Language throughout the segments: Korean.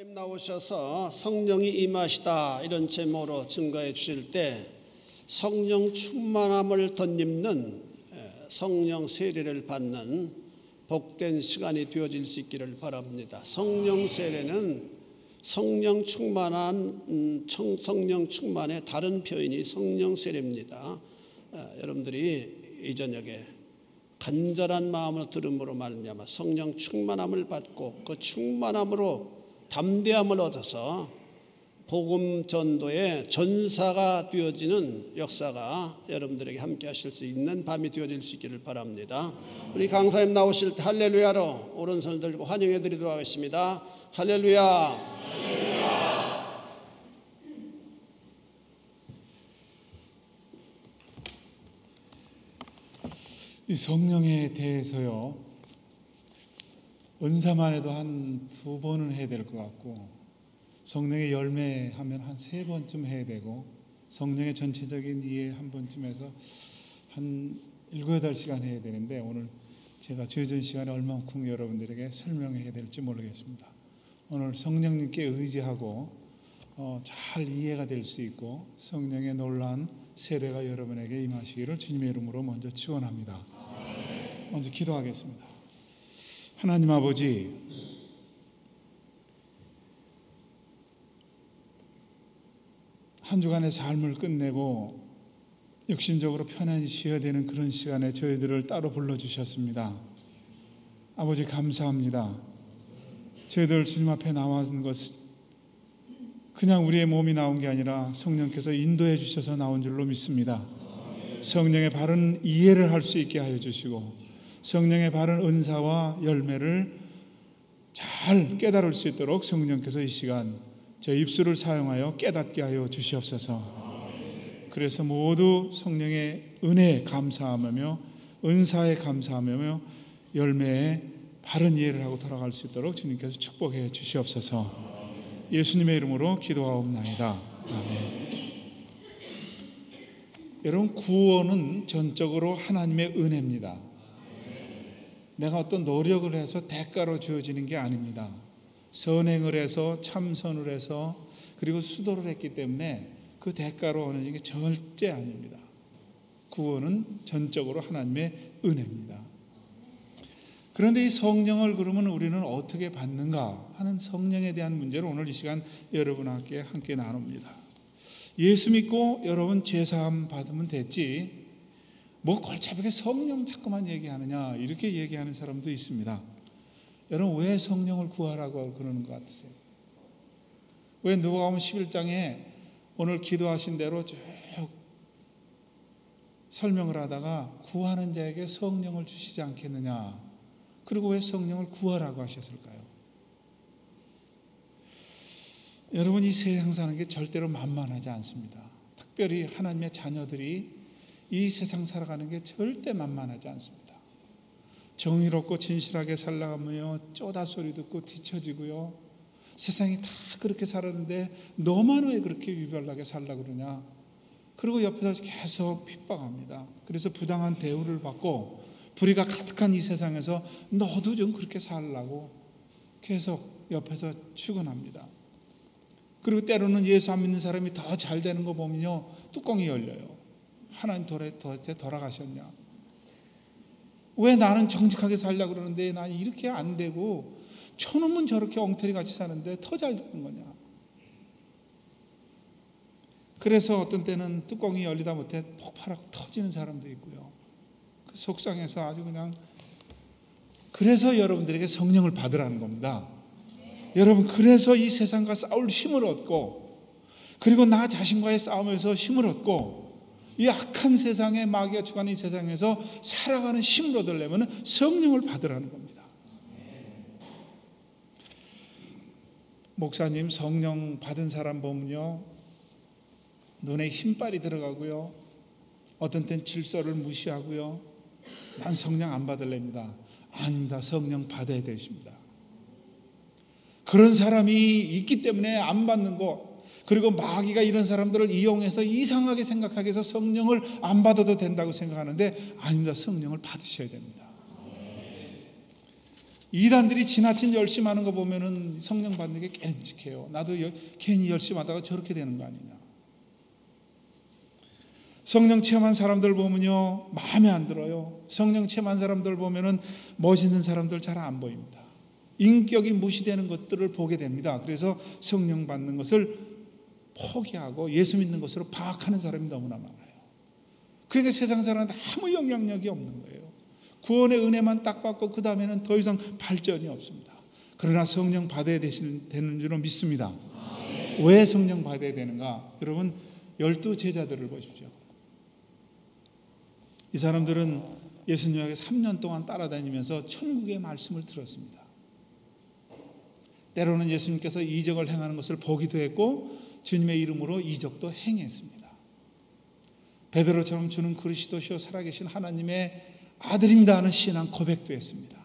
목사님 나오셔서 성령이 임하시다 이런 제목으로 증거해 주실 때 성령 충만함을 덧입는 성령 세례를 받는 복된 시간이 되어질 수 있기를 바랍니다. 성령 세례는 성령 충만의 다른 표현이 성령 세례입니다. 여러분들이 이 저녁에 간절한 마음으로 들음으로 말미암아 성령 충만함을 받고 그 충만함으로 담대함을 얻어서 복음 전도의 전사가 되어지는 역사가 여러분들에게 함께 하실 수 있는 밤이 되어질 수 있기를 바랍니다. 우리 강사님 나오실 때 할렐루야로 오른손을 들고 환영해 드리도록 하겠습니다. 할렐루야. 할렐루야. 이 성령에 대해서요, 은사만 해도 한 2번은 해야 될 것 같고, 성령의 열매하면 한 3번쯤 해야 되고, 성령의 전체적인 이해 한 번쯤 해서 한 7, 8시간 해야 되는데, 오늘 제가 주어진 시간에 얼만큼 여러분들에게 설명해야 될지 모르겠습니다. 오늘 성령님께 의지하고 잘 이해가 될 수 있고 성령의 놀라운 세례가 여러분에게 임하시기를 주님의 이름으로 먼저 축원합니다. 먼저 기도하겠습니다. 하나님 아버지, 한 주간의 삶을 끝내고 육신적으로 편안히 쉬어야 되는 그런 시간에 저희들을 따로 불러주셨습니다. 아버지 감사합니다. 저희들 주님 앞에 나와는 것은 그냥 우리의 몸이 나온 게 아니라 성령께서 인도해 주셔서 나온 줄로 믿습니다. 성령의 바른 이해를 할 수 있게 하여 주시고 성령의 바른 은사와 열매를 잘 깨달을 수 있도록 성령께서 이 시간 저 입술을 사용하여 깨닫게 하여 주시옵소서. 그래서 모두 성령의 은혜에 감사하며 은사에 감사하며 열매에 바른 이해를 하고 돌아갈 수 있도록 주님께서 축복해 주시옵소서. 예수님의 이름으로 기도하옵나이다. 아멘. 여러분, 구원은 전적으로 하나님의 은혜입니다. 내가 어떤 노력을 해서 대가로 주어지는 게 아닙니다. 선행을 해서 참선을 해서 그리고 수도를 했기 때문에 그 대가로 얻는 게 절대 아닙니다. 구원은 전적으로 하나님의 은혜입니다. 그런데 이 성령을 그러면 우리는 어떻게 받는가 하는 성령에 대한 문제를 오늘 이 시간 여러분께 함께 나눕니다. 예수 믿고 여러분 죄사함 받으면 됐지 뭐 골차하게 성령 자꾸만 얘기하느냐 이렇게 얘기하는 사람도 있습니다. 여러분, 왜 성령을 구하라고 그러는 것 같으세요? 왜 누가복음 11장에 오늘 기도하신 대로 쭉 설명을 하다가 구하는 자에게 성령을 주시지 않겠느냐, 그리고 왜 성령을 구하라고 하셨을까요? 여러분, 이 세상 사는 게 절대로 만만하지 않습니다. 특별히 하나님의 자녀들이 이 세상 살아가는 게 절대 만만하지 않습니다. 정의롭고 진실하게 살아가며 쪼다 소리 듣고 뒤처지고요. 세상이 다 그렇게 살았는데 너만 왜 그렇게 유별나게 살려고 그러냐. 그리고 옆에서 계속 핍박합니다. 그래서 부당한 대우를 받고 불의가 가득한 이 세상에서 너도 좀 그렇게 살라고 계속 옆에서 축원합니다. 그리고 때로는 예수 안 믿는 사람이 더 잘 되는 거 보면요, 뚜껑이 열려요. 하나님 도대체 돌아가셨냐? 왜 나는 정직하게 살려고 그러는데 난 이렇게 안 되고 저놈은 저렇게 엉터리 같이 사는데 더 잘 되는 거냐? 그래서 어떤 때는 뚜껑이 열리다 못해 폭발하고 터지는 사람도 있고요. 그 속상해서 아주 그냥, 그래서 여러분들에게 성령을 받으라는 겁니다. 여러분, 그래서 이 세상과 싸울 힘을 얻고 그리고 나 자신과의 싸움에서 힘을 얻고 이 악한 세상에 마귀가 주관하는 이 세상에서 살아가는 힘을 얻으려면 성령을 받으라는 겁니다. 목사님, 성령 받은 사람 보면요, 눈에 힘빨이 들어가고요, 어떤 땐 질서를 무시하고요, 난 성령 안 받을랍니다. 아닙니다. 성령 받아야 되십니다. 그런 사람이 있기 때문에 안 받는 거, 그리고 마귀가 이런 사람들을 이용해서 이상하게 생각하게 해서 성령을 안 받아도 된다고 생각하는데 아닙니다. 성령을 받으셔야 됩니다. 이단들이 지나친 열심하는 거 보면은 성령 받는 게 깨름직해요. 나도 괜히 열심하다가 저렇게 되는 거 아니냐. 성령 체험한 사람들 보면요, 마음에 안 들어요. 성령 체험한 사람들 보면은 멋있는 사람들 잘 안 보입니다. 인격이 무시되는 것들을 보게 됩니다. 그래서 성령 받는 것을 포기하고 예수 믿는 것으로 파악하는 사람이 너무나 많아요. 그러니까 세상 사람한테 아무 영향력이 없는 거예요. 구원의 은혜만 딱 받고 그 다음에는 더 이상 발전이 없습니다. 그러나 성령 받아야 되는 줄로 믿습니다. 왜 성령 받아야 되는가? 여러분, 12 제자들을 보십시오. 이 사람들은 예수님에게 3년 동안 따라다니면서 천국의 말씀을 들었습니다. 때로는 예수님께서 이적을 행하는 것을 보기도 했고 주님의 이름으로 이적도 행했습니다. 베드로처럼 주는 그리스도시요 살아계신 하나님의 아들입니다 하는 신앙 고백도 했습니다.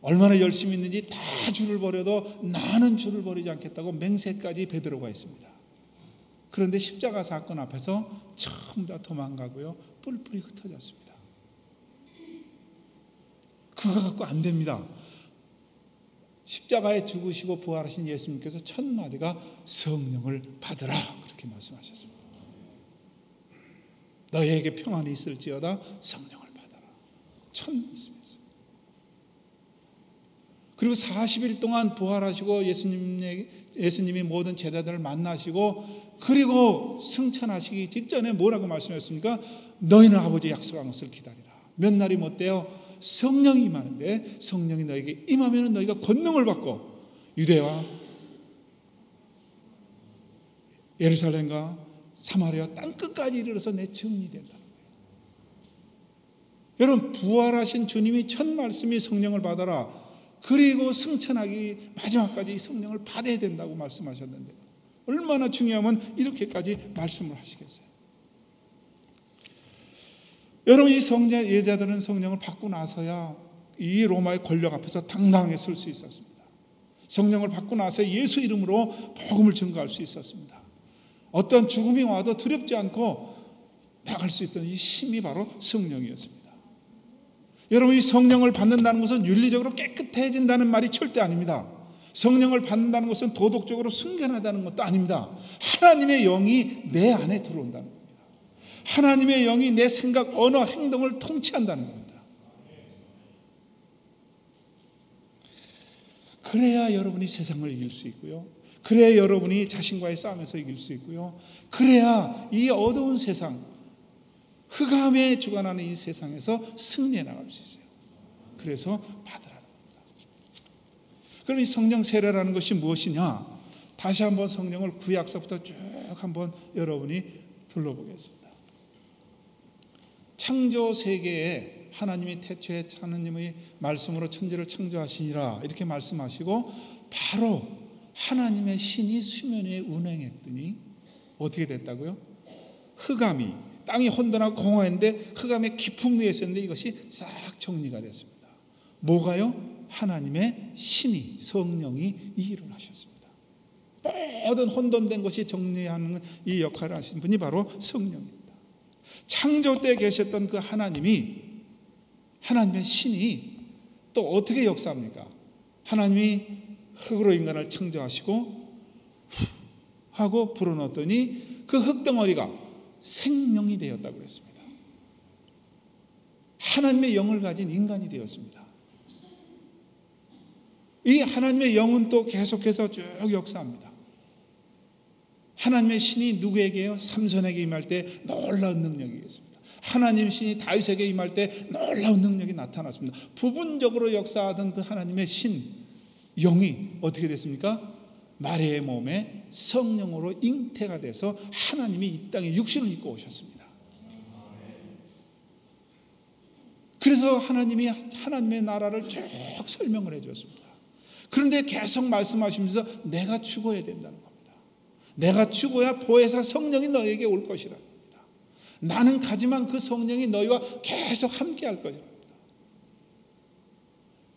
얼마나 열심히 있는지 다 줄을 버려도 나는 줄을 버리지 않겠다고 맹세까지 베드로가 했습니다. 그런데 십자가 사건 앞에서 전부 다 도망가고요, 뿔뿔이 흩어졌습니다. 그거 갖고 안 됩니다. 십자가에 죽으시고 부활하신 예수님께서 첫 마디가 성령을 받으라 그렇게 말씀하셨습니다. 너희에게 평안이 있을지어다 성령을 받아라. 첫 말씀이었어요. 그리고 40일 동안 부활하시고 예수님이 모든 제자들을 만나시고 그리고 승천하시기 직전에 뭐라고 말씀하셨습니까? 너희는 아버지 약속한 것을 기다리라. 몇 날이 못 돼요. 성령이 임하는데 성령이 너에게 임하면 너희가 권능을 받고 유대와 예루살렘과 사마리아 땅끝까지 이르러서 내 증인이 된다는 거예요. 여러분, 부활하신 주님이 첫 말씀이 성령을 받아라. 그리고 승천하기 마지막까지 성령을 받아야 된다고 말씀하셨는데 얼마나 중요하면 이렇게까지 말씀을 하시겠어요. 여러분, 이 예자들은 성령을 받고 나서야 이 로마의 권력 앞에서 당당하게 설 수 있었습니다. 성령을 받고 나서 예수 이름으로 복음을 증거할 수 있었습니다. 어떤 죽음이 와도 두렵지 않고 나갈 수 있던 이 힘이 바로 성령이었습니다. 여러분, 이 성령을 받는다는 것은 윤리적으로 깨끗해진다는 말이 절대 아닙니다. 성령을 받는다는 것은 도덕적으로 순결하다는 것도 아닙니다. 하나님의 영이 내 안에 들어온다는 겁니다. 하나님의 영이 내 생각, 언어, 행동을 통치한다는 겁니다. 그래야 여러분이 세상을 이길 수 있고요. 그래야 여러분이 자신과의 싸움에서 이길 수 있고요. 그래야 이 어두운 세상, 흑암에 주관하는 이 세상에서 승리해 나갈 수 있어요. 그래서 받으라는 겁니다. 그럼 이 성령 세례라는 것이 무엇이냐? 다시 한번 성령을 구약서부터 쭉 한번 여러분이 둘러보겠습니다. 창조 세계에 하나님이 태초에 하나님의 말씀으로 천지를 창조하시니라 이렇게 말씀하시고 바로 하나님의 신이 수면 위에 운행했더니 어떻게 됐다고요? 흑암이 땅이 혼돈하고 공허했는데 흑암의 깊은 위에 있었는데 이것이 싹 정리가 됐습니다. 뭐가요? 하나님의 신이 성령이 이 일을 하셨습니다. 모든 혼돈된 것이 정리하는 이 역할을 하신 분이 바로 성령입니다. 창조 때 계셨던 그 하나님의 신이 또 어떻게 역사합니까? 하나님이 흙으로 인간을 창조하시고 하고 불어넣었더니 그 흙덩어리가 생명이 되었다고 그랬습니다. 하나님의 영을 가진 인간이 되었습니다. 이 하나님의 영은 또 계속해서 쭉 역사합니다. 하나님의 신이 누구에게요? 삼손에게 임할 때 놀라운 능력이 있습니다. 하나님의 신이 다윗에게 임할 때 놀라운 능력이 나타났습니다. 부분적으로 역사하던 그 하나님의 신 영이 어떻게 됐습니까? 마리아의 몸에 성령으로 잉태가 돼서 하나님이 이 땅에 육신을 입고 오셨습니다. 그래서 하나님이 하나님의 나라를 쭉 설명을 해줬습니다. 그런데 계속 말씀하시면서 내가 죽어야 된다는 겁니다. 내가 죽어야 보혜사 성령이 너에게 올 것이라 합니다. 나는 가지만 그 성령이 너희와 계속 함께 할 것이라 합니다.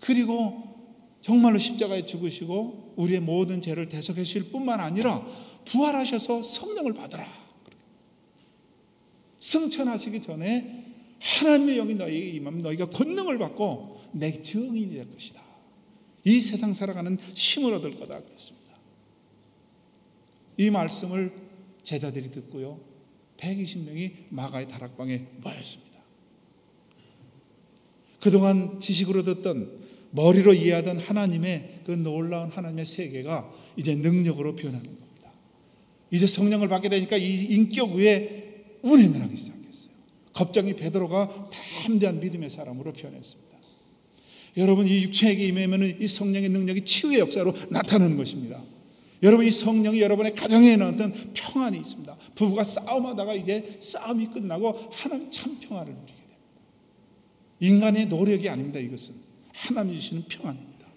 그리고 정말로 십자가에 죽으시고 우리의 모든 죄를 대속해 주실 뿐만 아니라 부활하셔서 성령을 받아라. 승천하시기 전에 하나님의 영이 너희에게 임하면 너희가 권능을 받고 내 증인이 될 것이다. 이 세상 살아가는 힘을 얻을 거다 그랬습니다. 이 말씀을 제자들이 듣고요, 120명이 마가의 다락방에 모였습니다. 그동안 지식으로 듣던, 머리로 이해하던 하나님의 그 놀라운 하나님의 세계가 이제 능력으로 변하는 겁니다. 이제 성령을 받게 되니까 이 인격 위에 운행을 하기 시작했어요. 겁쟁이 베드로가 담대한 믿음의 사람으로 변했습니다. 여러분, 이 육체에게 임하면 이 성령의 능력이 치유의 역사로 나타나는 것입니다. 여러분, 이 성령이 여러분의 가정에 나왔던 평안이 있습니다. 부부가 싸움하다가 이제 싸움이 끝나고 하나님 참 평안을 누리게 됩니다. 인간의 노력이 아닙니다. 이것은 하나님이 주시는 평안입니다.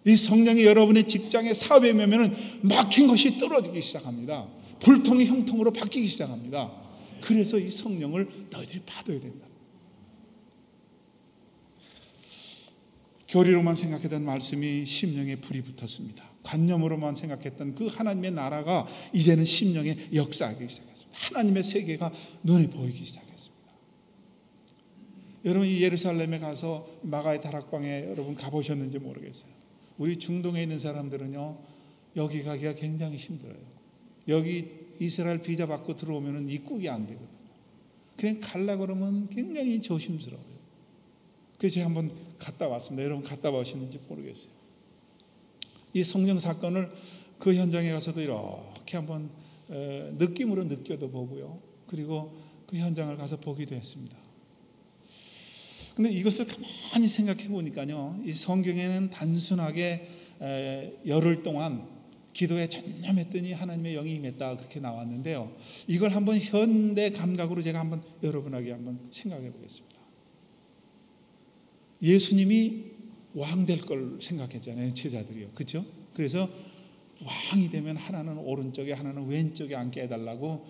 이 성령이 여러분의 직장에 사업에 임하면 막힌 것이 떨어지기 시작합니다. 불통이 형통으로 바뀌기 시작합니다. 그래서 이 성령을 너희들이 받아야 된다. 교리로만 생각했던 말씀이 심령에 불이 붙었습니다. 관념으로만 생각했던 그 하나님의 나라가 이제는 심령에 역사하기 시작했습니다. 하나님의 세계가 눈에 보이기 시작했습니다. 여러분, 이 예루살렘에 가서 마가의 다락방에 여러분 가보셨는지 모르겠어요. 우리 중동에 있는 사람들은요, 여기 가기가 굉장히 힘들어요. 여기 이스라엘 비자 받고 들어오면 입국이 안 되거든요. 그냥 가려고 그러면 굉장히 조심스러워요. 그래서 제가 한번 갔다 왔습니다. 여러분 갔다 오셨는지 모르겠어요. 이 성령 사건을 그 현장에 가서도 이렇게 한번 느낌으로 느껴도 보고요. 그리고 그 현장을 가서 보기도 했습니다. 근데 이것을 가만히 생각해 보니까요, 이 성경에는 단순하게 열흘 동안 기도에 전념했더니 하나님의 영이 임했다 그렇게 나왔는데요, 이걸 한번 현대 감각으로 제가 한번 여러분에게 한번 생각해 보겠습니다. 예수님이 왕 될 걸 생각했잖아요, 제자들이요. 그렇죠? 그래서 왕이 되면 하나는 오른쪽에 하나는 왼쪽에 앉게 해달라고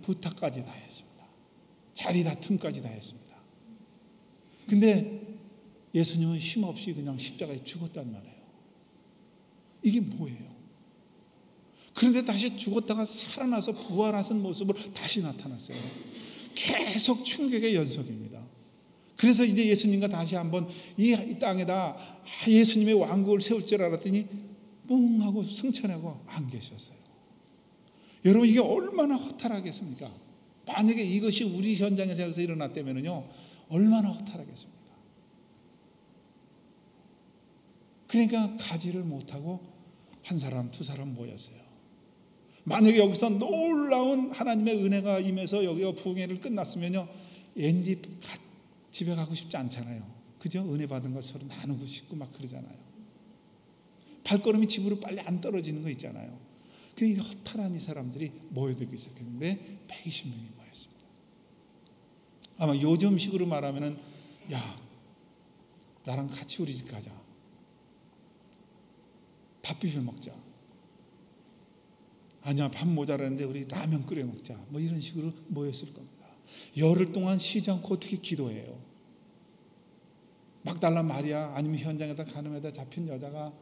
부탁까지 다 했습니다. 자리 다툼까지 다 했습니다. 근데 예수님은 힘없이 그냥 십자가에 죽었단 말이에요. 이게 뭐예요? 그런데 다시 죽었다가 살아나서 부활하신 모습으로 다시 나타났어요. 계속 충격의 연속입니다. 그래서 이제 예수님과 다시 한번 이 땅에다 예수님의 왕국을 세울 줄 알았더니 뿡 하고 승천하고 안 계셨어요. 여러분, 이게 얼마나 허탈하겠습니까? 만약에 이것이 우리 현장에서 일어났다면요, 얼마나 허탈하겠습니까? 그러니까 가지를 못하고 한 사람 두 사람 모였어요. 만약에 여기서 놀라운 하나님의 은혜가 임해서 여기가 부흥회를 끝났으면요, 왠지 집에 가고 싶지 않잖아요. 그죠? 은혜 받은 것 서로 나누고 싶고 막 그러잖아요. 발걸음이 집으로 빨리 안 떨어지는 거 있잖아요. 그러니까 허탈한 이 사람들이 모여들기 시작했는데 120명이 모였습니다. 아마 요즘식으로 말하면은, 야, 나랑 같이 우리 집 가자. 밥 비벼 먹자. 아니야, 밥 모자라는데 우리 라면 끓여 먹자. 뭐 이런 식으로 모였을 겁니다. 열흘 동안 쉬지 않고 어떻게 기도해요? 막달라 마리아 아니면 현장에다 간음에다 잡힌 여자가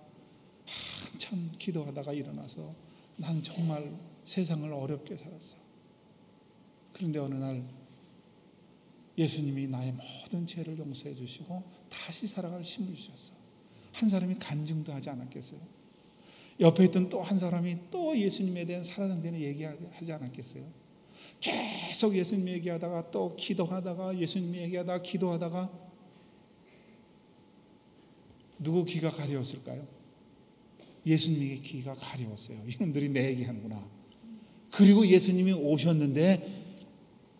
한참 기도하다가 일어나서 난 정말 세상을 어렵게 살았어. 그런데 어느 날 예수님이 나의 모든 죄를 용서해 주시고 다시 살아갈 힘을 주셨어. 한 사람이 간증도 하지 않았겠어요? 옆에 있던 또 한 사람이 또 예수님에 대한 살아생전에 얘기하지 않았겠어요? 계속 예수님 얘기하다가 또 기도하다가 예수님 얘기하다가 기도하다가 누구 귀가 가려웠을까요? 예수님의 귀가 가려웠어요. 이놈들이 내 얘기하는구나. 그리고 예수님이 오셨는데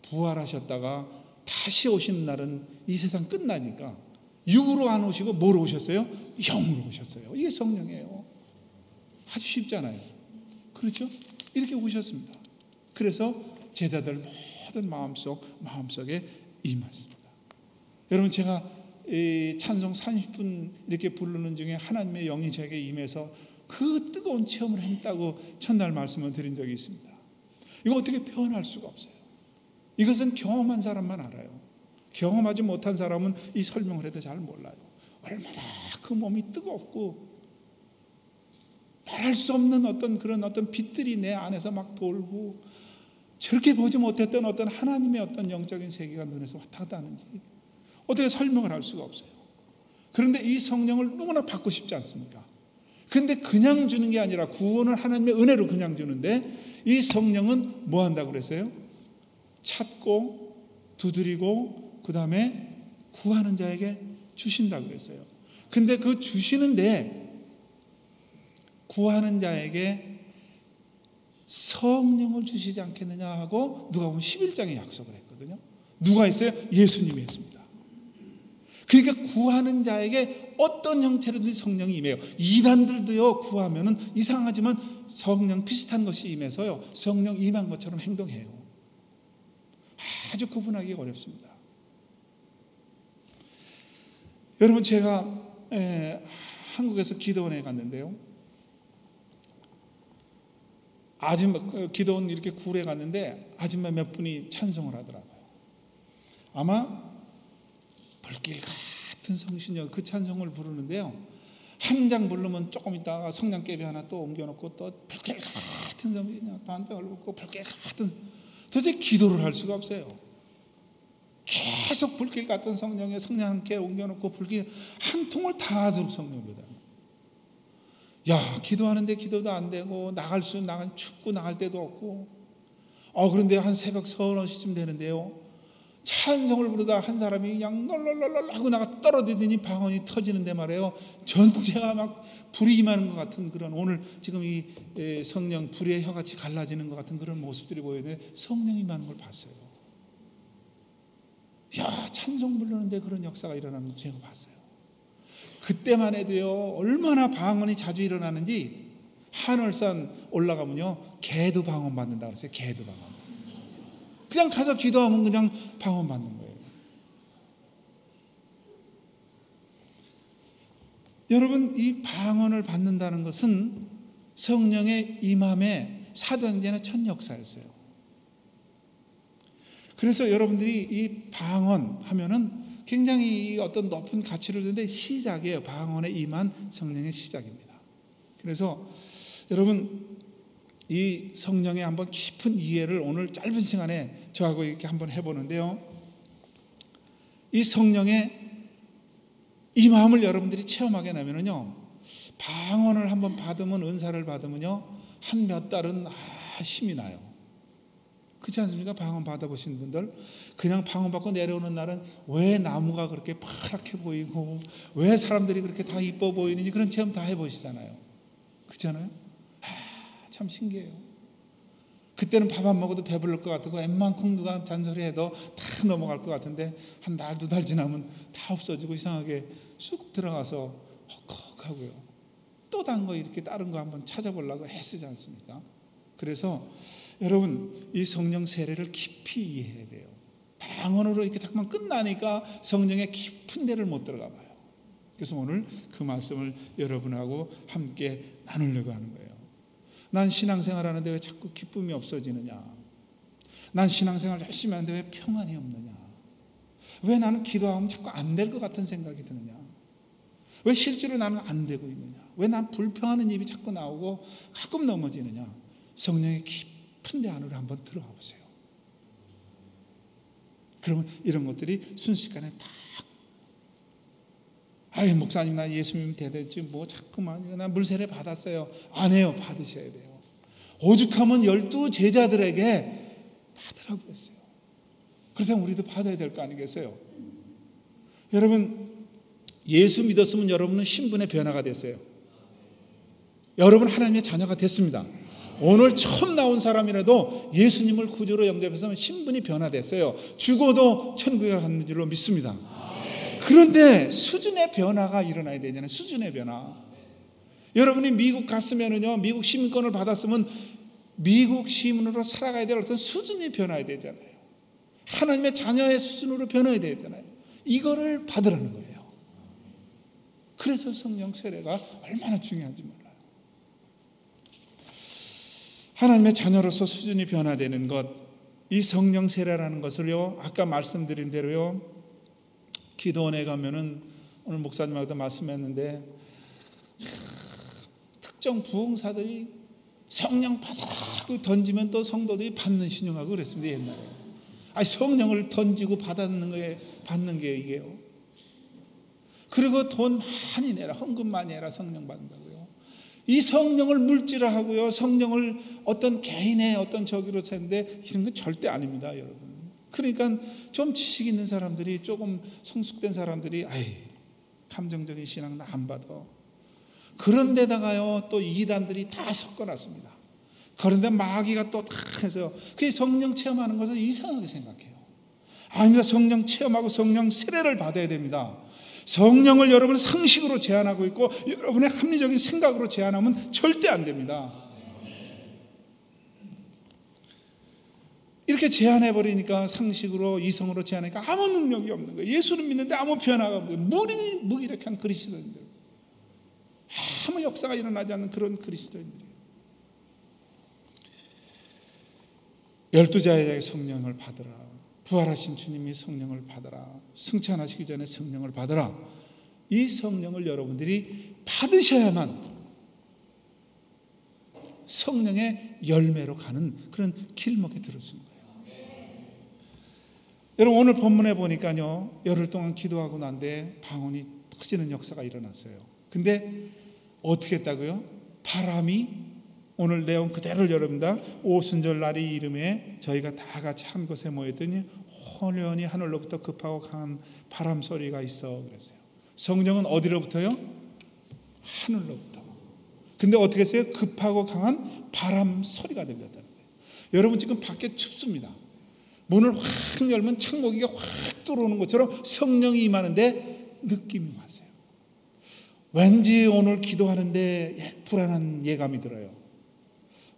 부활하셨다가 다시 오시는 날은 이 세상 끝나니까 육으로 안 오시고 뭐로 오셨어요? 영으로 오셨어요. 이게 성령이에요. 아주 쉽잖아요. 그렇죠? 이렇게 오셨습니다. 그래서 제자들 모든 마음속에 임했습니다. 여러분, 제가 이 찬송 30분 이렇게 부르는 중에 하나님의 영이 제게 임해서 그 뜨거운 체험을 했다고 첫날 말씀을 드린 적이 있습니다. 이거 어떻게 표현할 수가 없어요. 이것은 경험한 사람만 알아요. 경험하지 못한 사람은 이 설명을 해도 잘 몰라요. 얼마나 그 몸이 뜨겁고 말할 수 없는 어떤 빛들이 내 안에서 막 돌고 저렇게 보지 못했던 어떤 하나님의 어떤 영적인 세계가 눈에서 왔다 갔다 하는지 어떻게 설명을 할 수가 없어요. 그런데 이 성령을 누구나 받고 싶지 않습니까? 그런데 그냥 주는 게 아니라 구원을 하나님의 은혜로 그냥 주는데 이 성령은 뭐 한다고 그랬어요? 찾고 두드리고 그 다음에 구하는 자에게 주신다고 그랬어요. 근데 그 주시는데 구하는 자에게 성령을 주시지 않겠느냐 하고 누가복음 11장에 약속을 했거든요. 누가 했어요? 예수님이 했습니다. 그러니까 구하는 자에게 어떤 형태로든 성령이 임해요. 이단들도요, 구하면은 이상하지만 성령 비슷한 것이 임해서요, 성령 임한 것처럼 행동해요. 아주 구분하기가 어렵습니다. 여러분, 제가 한국에서 기도원에 갔는데요, 아줌마, 기도원 이렇게 굴에 갔는데 아줌마 몇 분이 찬송을 하더라고요. 아마 불길 같은 성신여 그 찬송을 부르는데요, 한 장 부르면 조금 있다가 성냥개비 하나 또 옮겨놓고 또 불길 같은 성신여 또 한 장을 붓고 불길 같은, 도대체 기도를 할 수가 없어요. 계속 불길 같은 성령에 성냥개 옮겨놓고 불길 한 통을 다 들고 성령입니다. 야, 기도하는데 기도도 안 되고 춥고 나갈 데도 없고, 그런데 한 새벽 3-4시쯤 되는데요, 찬송을 부르다 한 사람이 그냥 널널널 하고 나가 떨어지더니 방언이 터지는데 말이에요, 전체가 막 불이 임하는 것 같은 그런, 오늘 지금 이 성령 불의 혀같이 갈라지는 것 같은 그런 모습들이 보이는데 성령이 임하는 걸 봤어요. 야, 찬송 부르는데 그런 역사가 일어나는 걸 제가 봤어요. 그때만 해도요, 얼마나 방언이 자주 일어나는지 하늘산 올라가면요, 개도 방언 받는다고 그랬어요. 개도 방언. 그냥 가서 기도하면 그냥 방언 받는 거예요. 여러분, 이 방언을 받는다는 것은 성령의 임함의 사도행전의 첫 역사였어요. 그래서 여러분들이 이 방언 하면은 굉장히 어떤 높은 가치를 두는데 시작이에요. 방언에 임한 성령의 시작입니다. 그래서 여러분, 이 성령의 한번 깊은 이해를 오늘 짧은 시간에 저하고 이렇게 한번 해보는데요, 이 성령의 이 마음을 여러분들이 체험하게 되면요, 방언을 한번 받으면, 은사를 받으면요, 한 몇 달은 힘이 나요. 그렇지 않습니까? 방언 받아보신 분들, 그냥 방언 받고 내려오는 날은 왜 나무가 그렇게 파랗게 보이고 왜 사람들이 그렇게 다 이뻐 보이는지 그런 체험 다 해보시잖아요. 그렇잖아요? 참 신기해요. 그때는 밥 안 먹어도 배부를 것 같고 웬만큼 누가 잔소리해도 다 넘어갈 것 같은데 한 달, 2달 지나면 다 없어지고 이상하게 쑥 들어가서 헉헉하고요. 또 단 거 이렇게 다른 거 한번 찾아보려고 애쓰지 않습니까? 그래서 여러분, 이 성령 세례를 깊이 이해해야 돼요. 방언으로 이렇게 자꾸만 끝나니까 성령의 깊은 데를 못 들어가 봐요. 그래서 오늘 그 말씀을 여러분하고 함께 나누려고 하는 거예요. 난 신앙생활 하는데 왜 자꾸 기쁨이 없어지느냐? 난 신앙생활 열심히 하는데 왜 평안이 없느냐? 왜 나는 기도하면 자꾸 안 될 것 같은 생각이 드느냐? 왜 실제로 나는 안 되고 있느냐? 왜 난 불평하는 입이 자꾸 나오고 가끔 넘어지느냐? 성령의 깊은 데 안으로 한번 들어가 보세요. 그러면 이런 것들이 순식간에 딱, 목사님 나 예수 믿으면 되겠지, 뭐 자꾸만 나 물세례 받았어요. 안 해요. 받으셔야 돼요. 오죽하면 12 제자들에게 받으라고 했어요. 그래서 우리도 받아야 될 거 아니겠어요? 여러분, 예수 믿었으면 여러분은 신분의 변화가 됐어요. 여러분 하나님의 자녀가 됐습니다. 오늘 처음 나온 사람이라도 예수님을 구주로 영접해서 신분이 변화됐어요. 죽어도 천국에 가는 줄로 믿습니다. 그런데 수준의 변화가 일어나야 되잖아요. 수준의 변화. 여러분이 미국 갔으면은요, 미국 시민권을 받았으면 미국 시민으로 살아가야 될 어떤 수준이 변화해야 되잖아요. 하나님의 자녀의 수준으로 변화해야 되잖아요. 이거를 받으라는 거예요. 그래서 성령 세례가 얼마나 중요한지 몰라요. 하나님의 자녀로서 수준이 변화되는 것, 이 성령 세례라는 것을요, 아까 말씀드린 대로요, 기도원에 가면은 오늘 목사님하고도 말씀했는데 특정 부흥사들이 성령 받아라 던지면 또 성도들이 받는 신용하고 그랬습니다. 옛날에 성령을 던지고 받는 게 이게요. 그리고 돈 많이 내라, 헌금 많이 해라, 성령 받는다고요. 이 성령을 물질화하고요, 성령을 어떤 개인의 어떤 저기로 찾는데 이런 건 절대 아닙니다, 여러분. 그러니까 좀 지식 있는 사람들이, 조금 성숙된 사람들이 감정적인 신앙 나 안 받아. 그런데다가요 또 이단들이 다 섞어놨습니다. 그런데 마귀가 또 다 해서 그 성령 체험하는 것을 이상하게 생각해요. 아닙니다. 성령 체험하고 성령 세례를 받아야 됩니다. 성령을 여러분 상식으로 제한하고 있고 여러분의 합리적인 생각으로 제한하면 절대 안 됩니다. 이렇게 제한해버리니까, 상식으로 이성으로 제한하니까 아무 능력이 없는 거예요. 예수는 믿는데 아무 변화가 없는 거예요. 무기력한 그리스도인들, 아무 역사가 일어나지 않는 그런 그리스도인들이에요. 12자에게 성령을 받으라. 부활하신 주님이 성령을 받으라. 승천하시기 전에 성령을 받으라. 이 성령을 여러분들이 받으셔야만 성령의 열매로 가는 그런 길목에 들어선 거예요. 여러분, 오늘 본문에 보니까요, 열흘 동안 기도하고 난 뒤에 방언이 터지는 역사가 일어났어요. 근데 어떻게 했다고요? 바람이, 오늘 내용 그대로를 여러분다, 오순절 날이 이름에 저희가 다 같이 한 곳에 모였더니 혼연히 하늘로부터 급하고 강한 바람 소리가 있어 그랬어요. 성령은 어디로부터요? 하늘로부터. 근데 어떻게 했어요? 급하고 강한 바람 소리가 들렸다는 거예요. 여러분 지금 밖에 춥습니다. 문을 확 열면 창고기가 확 들어오는 것처럼 성령이 임하는데 느낌이 왔어요. 왠지 오늘 기도하는데 불안한 예감이 들어요.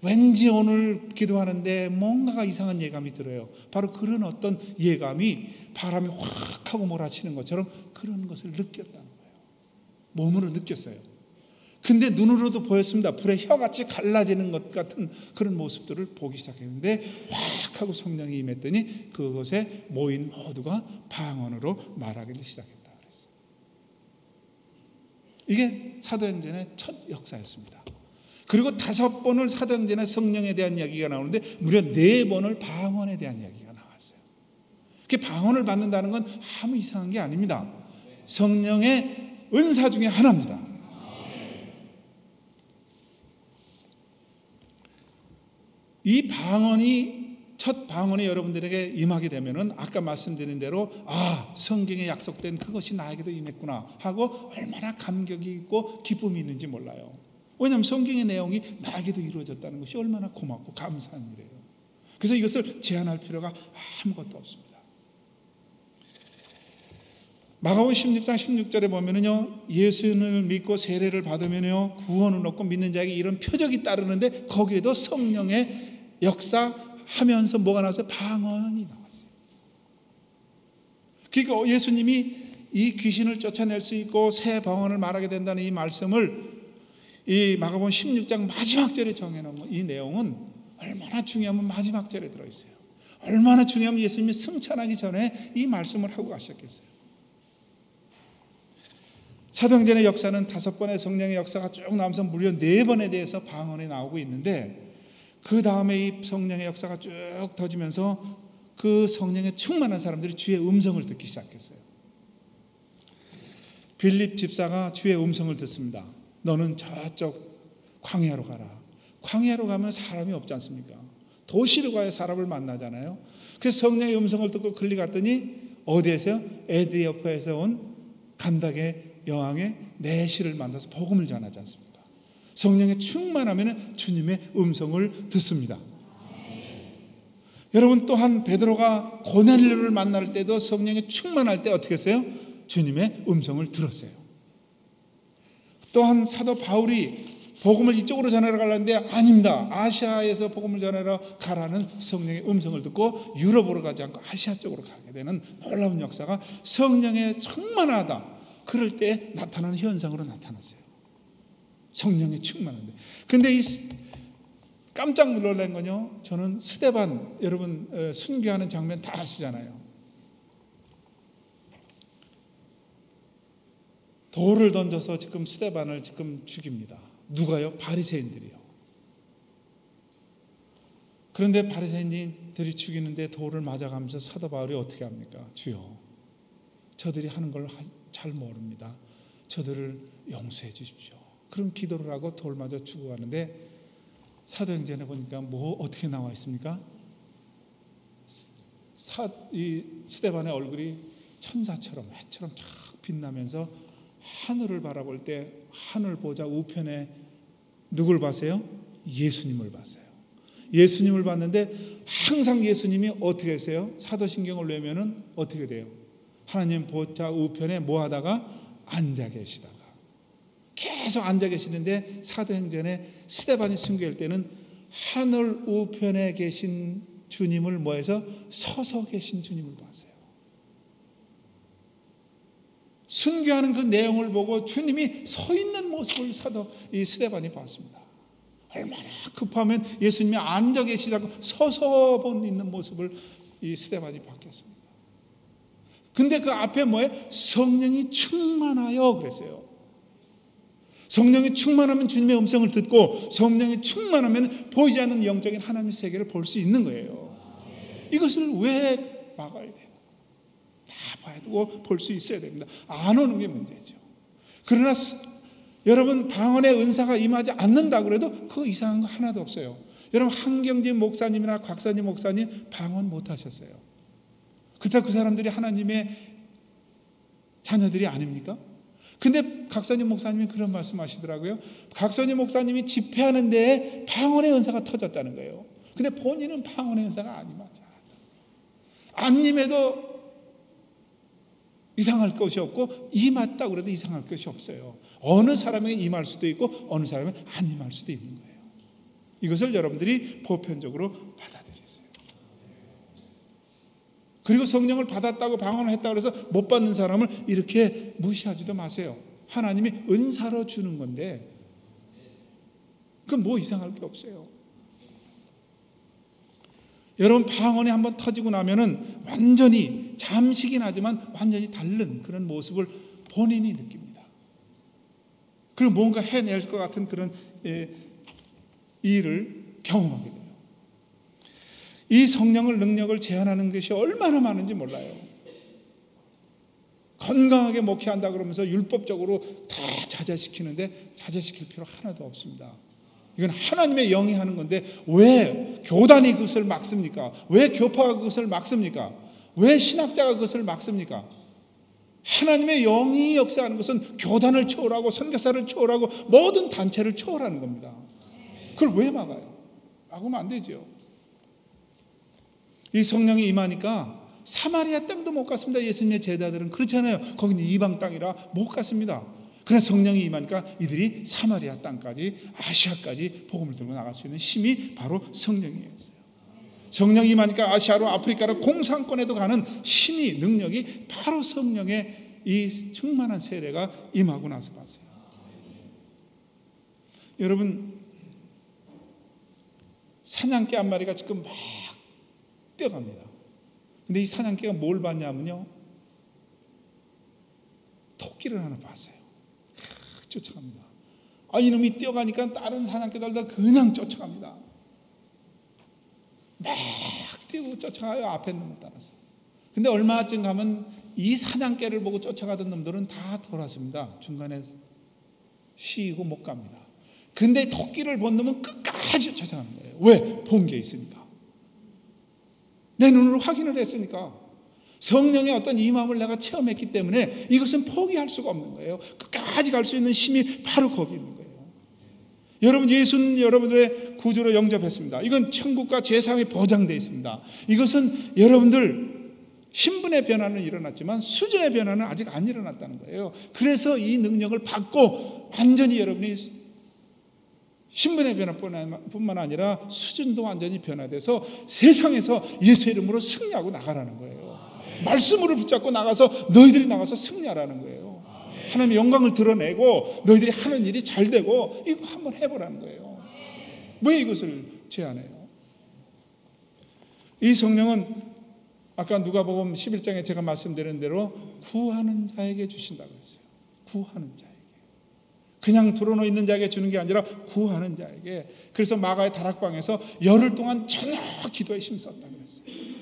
왠지 오늘 기도하는데 뭔가가 이상한 예감이 들어요. 바로 그런 어떤 예감이 바람이 확 하고 몰아치는 것처럼 그런 것을 느꼈다는 거예요. 몸으로 느꼈어요. 근데 눈으로도 보였습니다. 불에 혀같이 갈라지는 것 같은 그런 모습들을 보기 시작했는데 확 하고 성령이 임했더니 그곳에 모인 모두가 방언으로 말하기를 시작했다 그랬어요. 이게 사도행전의 첫 역사였습니다. 그리고 5번을 사도행전에 성령에 대한 이야기가 나오는데 무려 4번을 방언에 대한 이야기가 나왔어요. 그 방언을 받는다는 건 아무 이상한 게 아닙니다. 성령의 은사 중에 하나입니다. 이 방언이, 첫 방언이 여러분들에게 임하게 되면은 아까 말씀드린 대로 성경에 약속된 그것이 나에게도 임했구나 하고 얼마나 감격이 있고 기쁨이 있는지 몰라요. 왜냐하면 성경의 내용이 나에게도 이루어졌다는 것이 얼마나 고맙고 감사한 일이에요. 그래서 이것을 제한할 필요가 아무것도 없습니다. 마가복음 16장 16절에 보면은요, 예수를 믿고 세례를 받으면요 구원을 얻고 믿는 자에게 이런 표적이 따르는데 거기에도 성령의 역사하면서 뭐가 나왔어요? 방언이 나왔어요. 그러니까 예수님이 이 귀신을 쫓아낼 수 있고 새 방언을 말하게 된다는 이 말씀을 이 마가복음 16장 마지막 절에 정해놓은 이 내용은 얼마나 중요하면 마지막 절에 들어있어요. 얼마나 중요하면 예수님이 승천하기 전에 이 말씀을 하고 가셨겠어요. 사도행전의 역사는 5번의 성령의 역사가 쭉 나오면서 무려 4번에 대해서 방언이 나오고 있는데 그 다음에 이 성령의 역사가 쭉 터지면서 그 성령에 충만한 사람들이 주의 음성을 듣기 시작했어요. 빌립 집사가 주의 음성을 듣습니다. 너는 저쪽 광야로 가라. 광야로 가면 사람이 없지 않습니까? 도시로 가야 사람을 만나잖아요. 그래서 성령의 음성을 듣고 글리 갔더니 어디에서요? 에디오피아에서 온 간닥의 여왕의 내시를 만나서 복음을 전하지 않습니까? 성령에 충만하면 주님의 음성을 듣습니다. 여러분, 또한 베드로가 고넬료를 만날 때도 성령에 충만할 때 어떻게 했어요? 주님의 음성을 들었어요. 또한 사도 바울이 복음을 이쪽으로 전하러 가려는데 아닙니다. 아시아에서 복음을 전하러 가라는 성령의 음성을 듣고 유럽으로 가지 않고 아시아 쪽으로 가게 되는 놀라운 역사가 성령에 충만하다. 그럴 때 나타나는 현상으로 나타났어요. 성령에 충만한데. 근데 이 깜짝 놀란 건요, 저는 스데반, 여러분 순교하는 장면 다 아시잖아요. 돌을 던져서 지금 스데반을 지금 죽입니다. 누가요? 바리새인들이요. 그런데 바리새인들이 죽이는데 돌을 맞아가면서 사도 바울이 어떻게 합니까? 주여, 저들이 하는 걸 잘 모릅니다. 저들을 용서해 주십시오. 그런 기도를 하고 돌맞아 죽어가는데 사도행전에 보니까 어떻게 나와 있습니까? 이 스데반의 얼굴이 천사처럼 해처럼 쫙 빛나면서 하늘을 바라볼 때 하늘 보자 우편에 누굴 봤어요? 예수님을 봤어요. 예수님을 봤는데 항상 예수님이 어떻게 했어요? 사도신경을 내면은 어떻게 돼요? 하나님 보좌 우편에 뭐 하다가 앉아 계시다가 계속 앉아 계시는데 사도행전에 스데반이 순교할 때는 하늘 우편에 계신 주님을 뭐해서 서서 계신 주님을 봤어요. 순교하는 그 내용을 보고 주님이 서 있는 모습을 이 스데반이 봤습니다. 얼마나 급하면 예수님이 앉아 계시다고 서서 있는 모습을 이 스데반이 봤겠습니까? 근데 그 앞에 뭐예요? 성령이 충만하여 그랬어요. 성령이 충만하면 주님의 음성을 듣고 성령이 충만하면 보이지 않는 영적인 하나님의 세계를 볼 수 있는 거예요. 이것을 왜 막아야 돼요? 다 봐야 되고 볼 수 있어야 됩니다. 안 오는 게 문제죠. 그러나 여러분 방언의 은사가 임하지 않는다 그래도 그거 이상한 거 하나도 없어요. 여러분 한경진 목사님이나 곽선희 목사님 방언 못 하셨어요. 그렇다고 그 사람들이 하나님의 자녀들이 아닙니까? 근데 각선희 목사님이 그런 말씀하시더라고요. 각선희 목사님이 집회하는 데에 방언의 은사가 터졌다는 거예요. 근데 본인은 방언의 은사가 안 임하지 않았다. 안 임해도 이상할 것이 없고 임했다고 그래도 이상할 것이 없어요. 어느 사람에게 임할 수도 있고 어느 사람에게 안 임할 수도 있는 거예요. 이것을 여러분들이 보편적으로 받아들이세요. 그리고 성령을 받았다고 방언을 했다고 해서 못 받는 사람을 이렇게 무시하지도 마세요. 하나님이 은사로 주는 건데 그건 뭐 이상할 게 없어요. 여러분 방언이 한번 터지고 나면은 완전히 잠시긴 하지만 완전히 다른 그런 모습을 본인이 느낍니다. 그리고 뭔가 해낼 것 같은 그런 일을 경험하게 돼요. 이 성령을 능력을 제한하는 것이 얼마나 많은지 몰라요. 건강하게 목회한다 그러면서 율법적으로 다 자제시키는데 자제시킬 필요 하나도 없습니다. 이건 하나님의 영이 하는 건데 왜 교단이 그것을 막습니까? 왜 교파가 그것을 막습니까? 왜 신학자가 그것을 막습니까? 하나님의 영이 역사하는 것은 교단을 초월하고 선교사를 초월하고 모든 단체를 초월하는 겁니다. 그걸 왜 막아요? 막으면 안 되죠. 이 성령이 임하니까 사마리아 땅도 못 갔습니다. 예수님의 제자들은 그렇잖아요. 거기는 이방 땅이라 못 갔습니다. 그러나 성령이 임하니까 이들이 사마리아 땅까지 아시아까지 복음을 들고 나갈 수 있는 힘이 바로 성령이었어요. 성령이 임하니까 아시아로 아프리카로 공산권에도 가는 힘이 능력이 바로 성령의 이 충만한 세례가 임하고 나서 봤어요. 여러분 사냥개 한 마리가 지금 막 뛰어갑니다. 근데 이 사냥개가 뭘 봤냐면요, 토끼를 하나 봤어요. 쫓아갑니다. 이놈이 뛰어가니까 다른 사냥개들도 그냥 쫓아갑니다. 막 뛰고 쫓아가요. 앞에 놈을 따라서. 근데 얼마쯤 가면 이 사냥개를 보고 쫓아가던 놈들은 다 돌아섭니다. 중간에 쉬고 못 갑니다. 근데 토끼를 본 놈은 끝까지 쫓아가는 거예요. 왜? 본 게 있으니까. 내 눈으로 확인을 했으니까. 성령의 어떤 임함을 내가 체험했기 때문에 이것은 포기할 수가 없는 거예요. 끝까지 갈 수 있는 힘이 바로 거기 있는 거예요. 여러분, 예수는 여러분들의 구주로 영접했습니다. 이건 천국과 제3이 보장되어 있습니다. 이것은 여러분들 신분의 변화는 일어났지만 수준의 변화는 아직 안 일어났다는 거예요. 그래서 이 능력을 받고 완전히 여러분이 신분의 변화뿐만 아니라 수준도 완전히 변화돼서 세상에서 예수의 이름으로 승리하고 나가라는 거예요. 말씀으로 붙잡고 나가서 너희들이 나가서 승리하라는 거예요. 하나님의 영광을 드러내고 너희들이 하는 일이 잘 되고 이거 한번 해보라는 거예요. 왜 이것을 제안해요? 이 성령은 아까 누가복음 11장에 제가 말씀드린 대로 구하는 자에게 주신다고 했어요. 구하는 자에게. 그냥 드러놓 있는 자에게 주는 게 아니라 구하는 자에게. 그래서 마가의 다락방에서 열흘 동안 전혀 기도에 힘썼다고 그랬어요.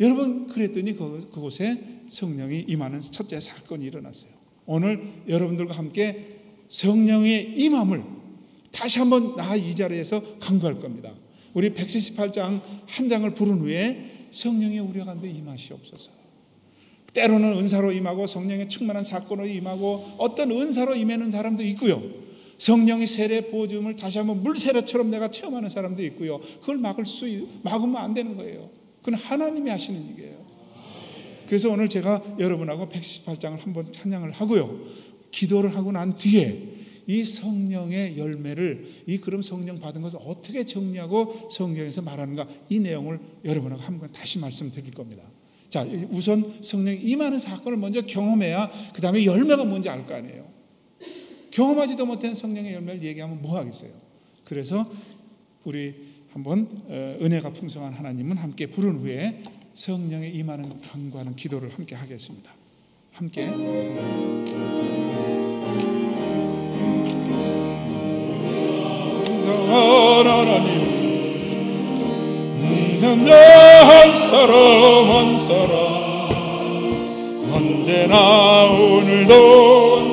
여러분, 그랬더니 그곳에 성령이 임하는 첫째 사건이 일어났어요. 오늘 여러분들과 함께 성령의 임함을 다시 한번 이 자리에서 강구할 겁니다. 우리 178장 한 장을 부른 후에 성령이 우리 가운데 임하시옵소서. 때로는 은사로 임하고 성령의 충만한 사건으로 임하고 어떤 은사로 임하는 사람도 있고요. 성령이 세례 부어줌을 다시 한번 물세례처럼 내가 체험하는 사람도 있고요. 그걸 막으면 안 되는 거예요. 그건 하나님이 하시는 일이에요. 그래서 오늘 제가 여러분하고 118장을 한번 찬양을 하고요. 기도를 하고 난 뒤에 이 성령의 열매를, 이 그럼 성령 받은 것을 어떻게 정리하고 성경에서 말하는가, 이 내용을 여러분하고 한번 다시 말씀드릴 겁니다. 자, 우선 성령이 임하는 사건을 먼저 경험해야 그 다음에 열매가 뭔지 알 거 아니에요. 경험하지도 못한 성령의 열매를 얘기하면 뭐 하겠어요. 그래서 우리 한번 은혜가 풍성한 하나님은 함께 부른 후에 성령의 임하는 간구하는 기도를 함께 하겠습니다. 함께 하나님, 한 사람 한 사람 언제나 오늘도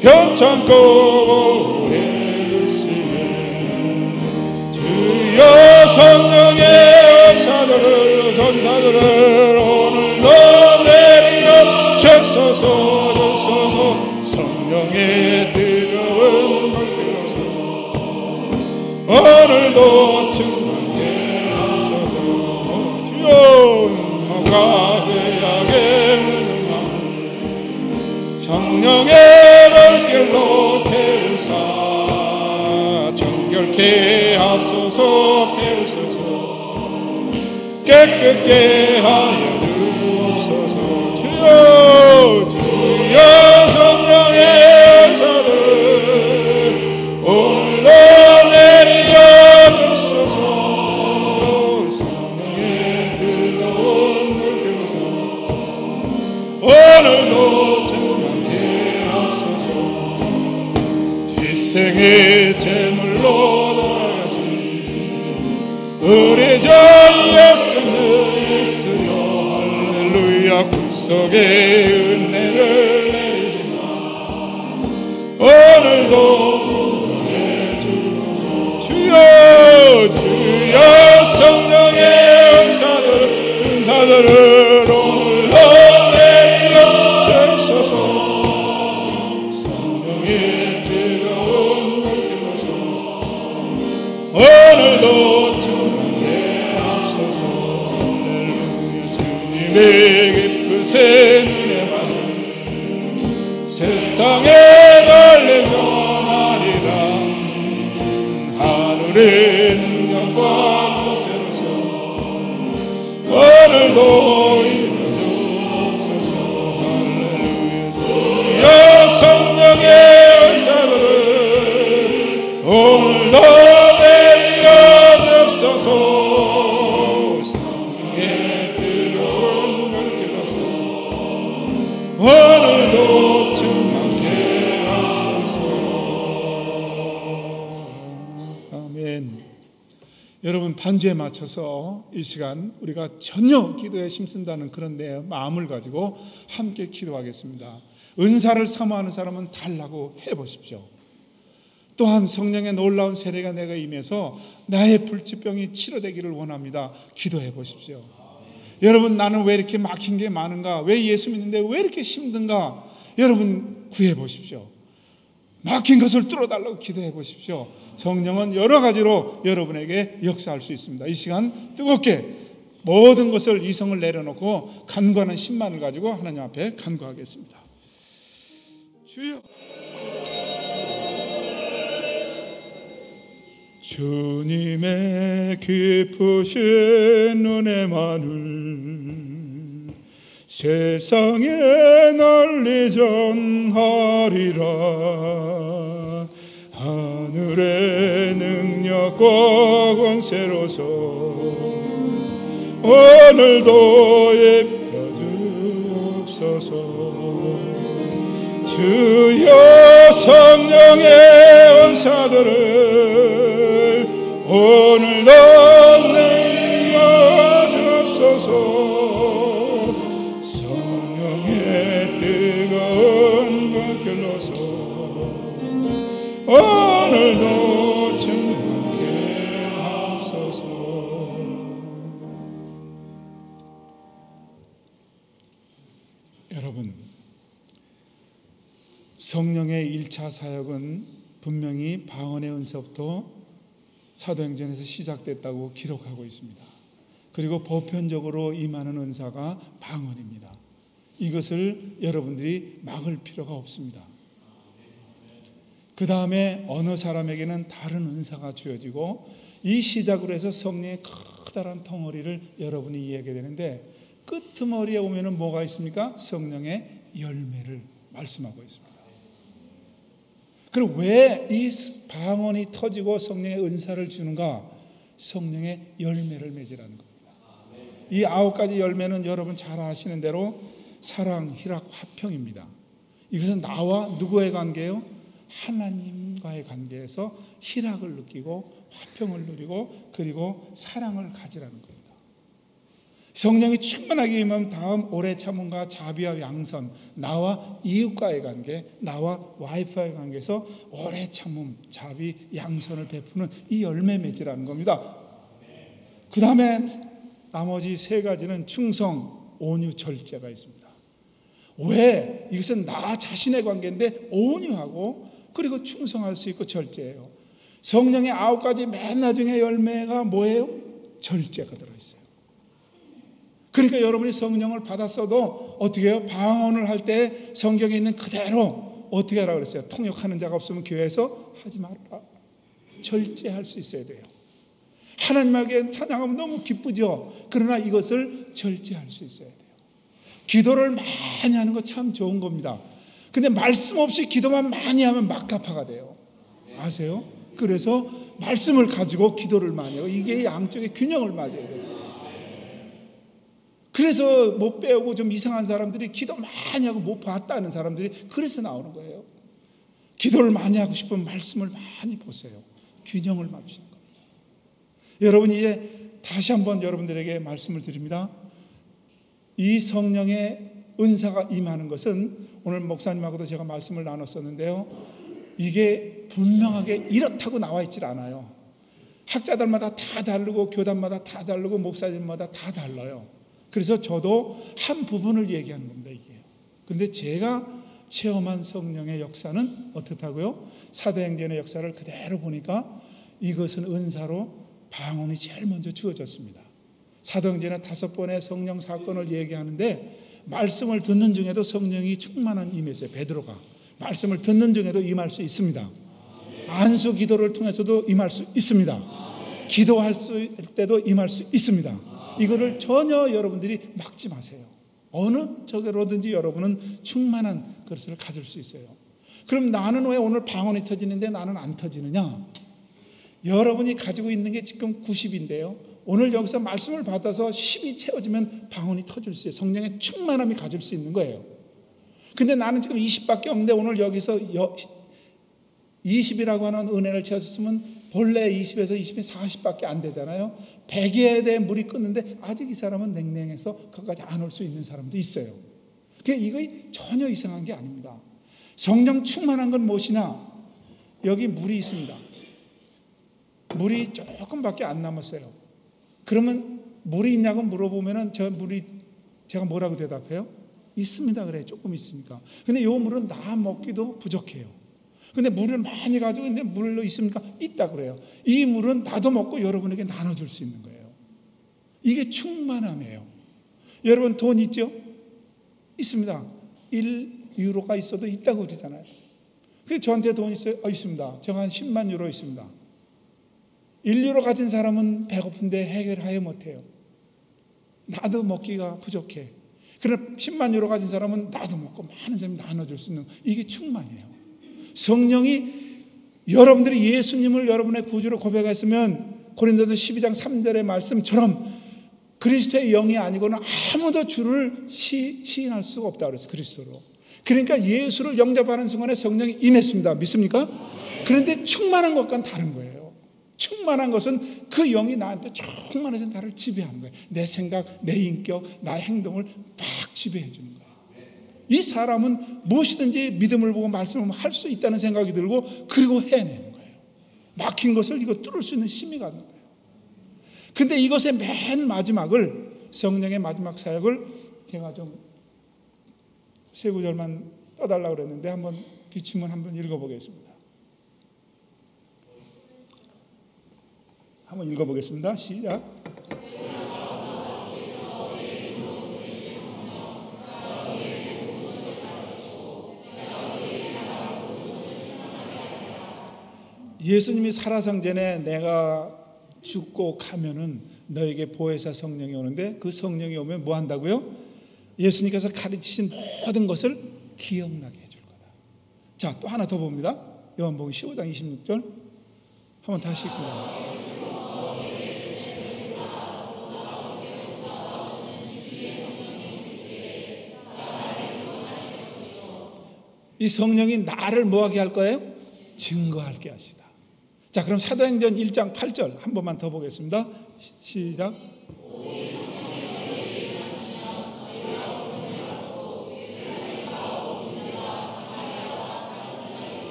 편찮고 해주시네. 주여 성령의 역사들을 전사들을 오늘도 내리어 주소서. 성령의 뜨거운 불길로서 오늘도 충만케 하소서. 주여 누가 회약의 성령의 불길로 태우사 정결케 하소서. 태우소서. 깨끗게 하여 주옵소서. 주여 성령의 역사들 오늘도 내리어 주옵소서. 성령의 뜨거운 불길로서 오늘도 생의 제물로 돌아가신 우리 주 예수는 예수여 할렐루야. 구속의 은혜를 내리시사 오늘도 주여 성령의 은사들을 오늘도 내리어 주소서. 성령의 오늘도 충만케 하소서. 할렐루야. 주님의 기쁘신 은혜만을 세상에 널리 전하리라. 하늘의 능력과 권세로서 오늘도 이루어주옵소서. 할렐루야. 성령의 역사들을 오늘도 성령의 뜨거운 불길로서 오늘도 충만케 하소서. 아멘. 여러분, 반주에 맞춰서 이 시간 우리가 전혀 기도에 힘쓴다는 그런 내 마음을 가지고 함께 기도하겠습니다. 은사를 사모하는 사람은 달라고 해보십시오. 또한 성령의 놀라운 세례가 내가 임해서 나의 불치병이 치료되기를 원합니다. 기도해 보십시오. 여러분, 나는 왜 이렇게 막힌 게 많은가? 왜 예수 믿는데 왜 이렇게 힘든가? 여러분, 구해 보십시오. 막힌 것을 뚫어달라고 기도해 보십시오. 성령은 여러 가지로 여러분에게 역사할 수 있습니다. 이 시간 뜨겁게 모든 것을 이성을 내려놓고 간구하는 신만을 가지고 하나님 앞에 간구하겠습니다. 주여, 주님의 깊으신 은혜만을 세상에 널리 전하리라. 하늘의 능력과 권세로서 오늘도 입혀주옵소서. 주여 성령의 은사들을 오늘도 내려주옵소서. 오늘도 충만케 하소서. 여러분, 성령의 1차 사역은 분명히 방언의 은사부터 사도행전에서 시작됐다고 기록하고 있습니다. 그리고 보편적으로 임하는 은사가 방언입니다. 이것을 여러분들이 막을 필요가 없습니다. 그 다음에 어느 사람에게는 다른 은사가 주어지고 이 시작으로 해서 성령의 커다란 덩어리를 여러분이 이해하게 되는데 끄트머리에 오면은 뭐가 있습니까? 성령의 열매를 말씀하고 있습니다. 그럼 왜 이 방언이 터지고 성령의 은사를 주는가? 성령의 열매를 맺으라는 겁니다. 이 9가지 열매는 여러분 잘 아시는 대로 사랑, 희락, 화평입니다. 이것은 나와 누구의 관계예요? 하나님과의 관계에서 희락을 느끼고 화평을 누리고 그리고 사랑을 가지라는 겁니다. 성령이 충만하게 임하면 다음 오래 참음과 자비와 양선, 나와 이웃과의 관계, 나와 와이프와의 관계에서 오래 참음, 자비, 양선을 베푸는 이 열매 맺으라는 겁니다. 그 다음에 나머지 3가지는 충성, 온유, 절제가 있습니다. 왜? 이것은 나 자신의 관계인데 온유하고 그리고 충성할 수 있고 절제예요. 성령의 9가지 맨 나중에 열매가 뭐예요? 절제가 들어있어요. 그러니까 여러분이 성령을 받았어도 어떻게 해요? 방언을 할 때 성경에 있는 그대로 어떻게 하라고 그랬어요? 통역하는 자가 없으면 교회에서 하지 말아라. 절제할 수 있어야 돼요. 하나님에게 찬양하면 너무 기쁘죠. 그러나 이것을 절제할 수 있어야 돼요. 기도를 많이 하는 거 참 좋은 겁니다. 근데 말씀 없이 기도만 많이 하면 막가파가 돼요. 아세요? 그래서 말씀을 가지고 기도를 많이 하고 이게 양쪽의 균형을 맞아야 돼요. 그래서 못 배우고 좀 이상한 사람들이 기도 많이 하고 못 봤다는 사람들이 그래서 나오는 거예요. 기도를 많이 하고 싶으면 말씀을 많이 보세요. 균형을 맞추는 겁니다. 여러분 이제 다시 한번 여러분들에게 말씀을 드립니다. 이 성령의 은사가 임하는 것은 오늘 목사님하고도 제가 말씀을 나눴었는데요. 이게 분명하게 이렇다고 나와 있질 않아요. 학자들마다 다 다르고 교단마다 다 다르고 목사님마다 다 달라요. 그래서 저도 한 부분을 얘기하는 겁니다. 이게. 근데 제가 체험한 성령의 역사는 어떻다고요? 사도행전의 역사를 그대로 보니까 이것은 은사로 방언이 제일 먼저 주어졌습니다. 사도행전에 5번의 성령 사건을 얘기하는데 말씀을 듣는 중에도 성령이 충만한 임했어요. 베드로가 말씀을 듣는 중에도 임할 수 있습니다. 안수 기도를 통해서도 임할 수 있습니다. 기도할 때도 임할 수 있습니다. 이거를 전혀 여러분들이 막지 마세요. 어느 쪽으로든지 여러분은 충만한 그릇을 가질 수 있어요. 그럼 나는 왜 오늘 방언이 터지는데 나는 안 터지느냐? 여러분이 가지고 있는 게 지금 90인데요. 오늘 여기서 말씀을 받아서 10이 채워지면 방언이 터질 수 있어요. 성령의 충만함이 가질 수 있는 거예요. 근데 나는 지금 20밖에 없는데 오늘 여기서 20이라고 하는 은혜를 채웠으면 본래 20에서 20이 40밖에 안 되잖아요. 100에 대해 물이 끓는데 아직 이 사람은 냉랭해서 거기까지 안 올 수 있는 사람도 있어요. 그러니까 이거 전혀 이상한 게 아닙니다. 성령 충만한 건 무엇이냐? 여기 물이 있습니다. 물이 조금밖에 안 남았어요. 그러면 물이 있냐고 물어보면 저 물이 제가 뭐라고 대답해요? 있습니다. 그래 조금 있으니까. 근데 이 물은 나 먹기도 부족해요. 근데 물을 많이 가지고 있는데 물로 있습니까? 있다 그래요. 이 물은 나도 먹고 여러분에게 나눠줄 수 있는 거예요. 이게 충만함이에요. 여러분 돈 있죠? 있습니다. 1유로가 있어도 있다고 그러잖아요. 그래서 저한테 돈 있어요? 있습니다. 제가 한 10만 유로 있습니다. 1유로 가진 사람은 배고픈데 해결하여 못해요. 나도 먹기가 부족해. 그러나 10만 유로 가진 사람은 나도 먹고 많은 사람이 나눠줄 수 있는 이게 충만이에요. 성령이 여러분들이 예수님을 여러분의 구주로 고백했으면 고린도서 12장 3절의 말씀처럼 그리스도의 영이 아니고는 아무도 주를 시인할 수가 없다고 그랬어요. 그리스도로. 그러니까 예수를 영접하는 순간에 성령이 임했습니다. 믿습니까? 그런데 충만한 것과는 다른 거예요. 충만한 것은 그 영이 나한테 충만해서 나를 지배하는 거예요. 내 생각, 내 인격, 나의 행동을 막 지배해 주는 거예요. 이 사람은 무엇이든지 믿음을 보고 말씀을 할 수 있다는 생각이 들고 그리고 해내는 거예요. 막힌 것을 이거 뚫을 수 있는 힘이 가는 거예요. 근데 이것의 맨 마지막을, 성령의 마지막 사역을 제가 좀 세 구절만 떠달라고 그랬는데 한번 기침문 한번 읽어보겠습니다. 한번 읽어보겠습니다. 시작. 예수님이 살아상전에 내가 죽고 가면은 너에게 보혜사 성령이 오는데 그 성령이 오면 뭐 한다고요? 예수님께서 가르치신 모든 것을 기억나게 해줄 거다. 자, 또 하나 더 봅니다. 요한복음 15장 26절 한번 다시 읽습니다. 이 성령이 나를 뭐하게 할 거예요? 증거하게 하시다. 자, 그럼 사도행전 1장 8절 한 번만 더 보겠습니다. 시작.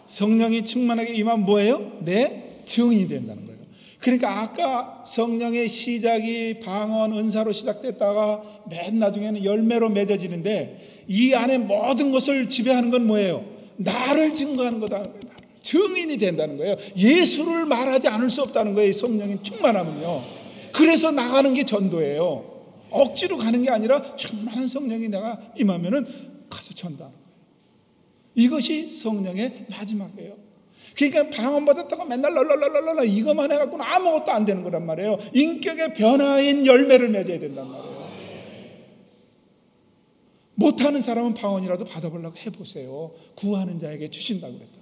성령이 충만하게 임하면 뭐예요? 내 증인이 된다는 거예요. 그러니까 아까 성령의 시작이 방언, 은사로 시작됐다가 맨 나중에는 열매로 맺어지는데 이 안에 모든 것을 지배하는 건 뭐예요? 나를 증거하는 거다. 증인이 된다는 거예요. 예수를 말하지 않을 수 없다는 거예요. 성령이 충만하면요. 그래서 나가는 게 전도예요. 억지로 가는 게 아니라 충만한 성령이 내가 임하면은 가서 전도하는 거예요. 이것이 성령의 마지막이에요. 그러니까 방언 받았다고 맨날 랄랄랄랄라 이것만 해갖고는 아무것도 안 되는 거란 말이에요. 인격의 변화인 열매를 맺어야 된단 말이에요. 못하는 사람은 방언이라도 받아보려고 해보세요. 구하는 자에게 주신다고 그랬다.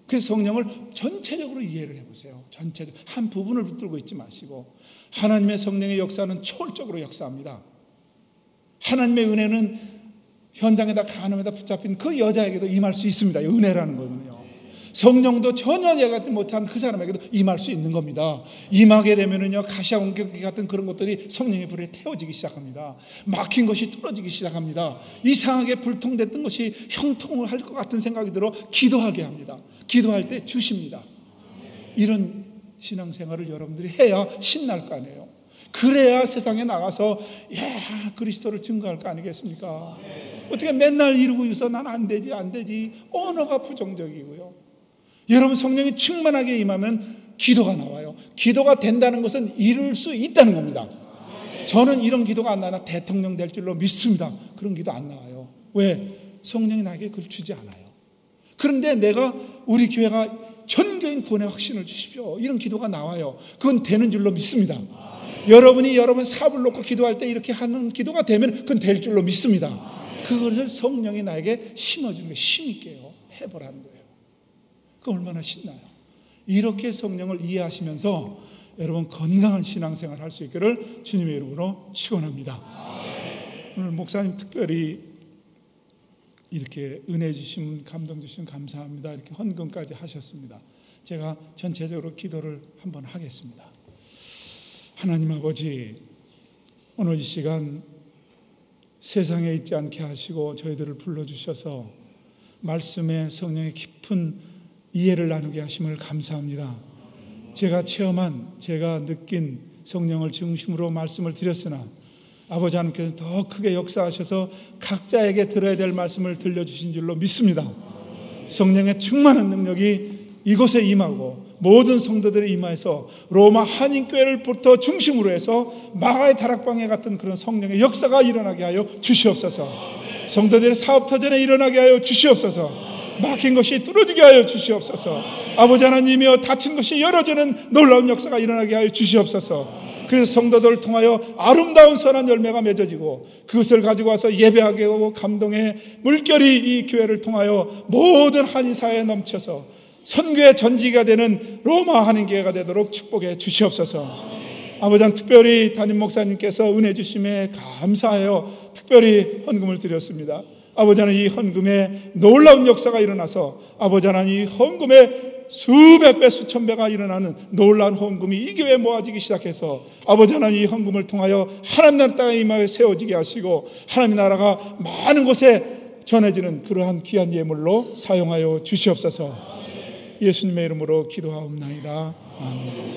그래서 성령을 전체적으로 이해를 해보세요. 전체적으로 한 부분을 붙들고 있지 마시고 하나님의 성령의 역사는 초월적으로 역사합니다. 하나님의 은혜는 현장에다 간음에다 붙잡힌 그 여자에게도 임할 수 있습니다. 은혜라는 거는요. 성령도 전혀 예가지 못한 그 사람에게도 임할 수 있는 겁니다. 임하게 되면은요 가시와 옹격기 같은 그런 것들이 성령의 불에 태워지기 시작합니다. 막힌 것이 뚫어지기 시작합니다. 이상하게 불통됐던 것이 형통을 할 것 같은 생각이 들어 기도하게 합니다. 기도할 때 주십니다. 이런 신앙생활을 여러분들이 해야 신날 거 아니에요. 그래야 세상에 나가서 야 그리스도를 증거할 거 아니겠습니까? 어떻게 맨날 이러고 있어? 난 안 되지 안 되지. 언어가 부정적이고요. 여러분 성령이 충만하게 임하면 기도가 나와요. 기도가 된다는 것은 이룰 수 있다는 겁니다. 저는 이런 기도가 안 나나 대통령 될 줄로 믿습니다. 그런 기도 안 나와요. 왜? 성령이 나에게 그걸 주지 않아요. 그런데 내가 우리 교회가 전교인 구원의 확신을 주십시오. 이런 기도가 나와요. 그건 되는 줄로 믿습니다. 여러분이 여러분 사업을 놓고 기도할 때 이렇게 하는 기도가 되면 그건 될 줄로 믿습니다. 그것을 성령이 나에게 심어주는 게 힘있게요. 해보라는 거예요. 그 얼마나 신나요. 이렇게 성령을 이해하시면서 여러분 건강한 신앙생활 할 수 있기를 주님의 이름으로 축원합니다. 오늘 목사님 특별히 이렇게 은혜 주시면 감동 주시면 감사합니다. 이렇게 헌금까지 하셨습니다. 제가 전체적으로 기도를 한번 하겠습니다. 하나님 아버지, 오늘 이 시간 세상에 있지 않게 하시고 저희들을 불러주셔서 말씀에 성령의 깊은 이해를 나누게 하심을 감사합니다. 제가 체험한, 제가 느낀 성령을 중심으로 말씀을 드렸으나 아버지 하나님께서 더 크게 역사하셔서 각자에게 들어야 될 말씀을 들려주신 줄로 믿습니다. 성령의 충만한 능력이 이곳에 임하고 모든 성도들의 임하에서 로마 한인교회를부터 중심으로 해서 마가의 다락방에 같은 그런 성령의 역사가 일어나게 하여 주시옵소서. 성도들의 사업 터전에 일어나게 하여 주시옵소서. 막힌 것이 뚫어지게 하여 주시옵소서. 아버지 하나님이여 다친 것이 열어지는 놀라운 역사가 일어나게 하여 주시옵소서. 그래서 성도들을 통하여 아름다운 선한 열매가 맺어지고 그것을 가지고 와서 예배하게 하고 감동의 물결이 이 교회를 통하여 모든 한인사회에 넘쳐서 선교의 전지가 되는 로마 한인교회가 되도록 축복해 주시옵소서. 아버지 하나님 특별히 담임 목사님께서 은혜 주심에 감사하여 특별히 헌금을 드렸습니다. 아버지 하나님 이 헌금에 놀라운 역사가 일어나서 아버지 하나님 이 헌금에 수백 배 수천 배가 일어나는 놀라운 헌금이 이 교회에 모아지기 시작해서 아버지 하나님, 이 헌금을 통하여 하나님 나라 땅에 임하여 세워지게 하시고 하나님 나라가 많은 곳에 전해지는 그러한 귀한 예물로 사용하여 주시옵소서. 예수님의 이름으로 기도하옵나이다. 아멘.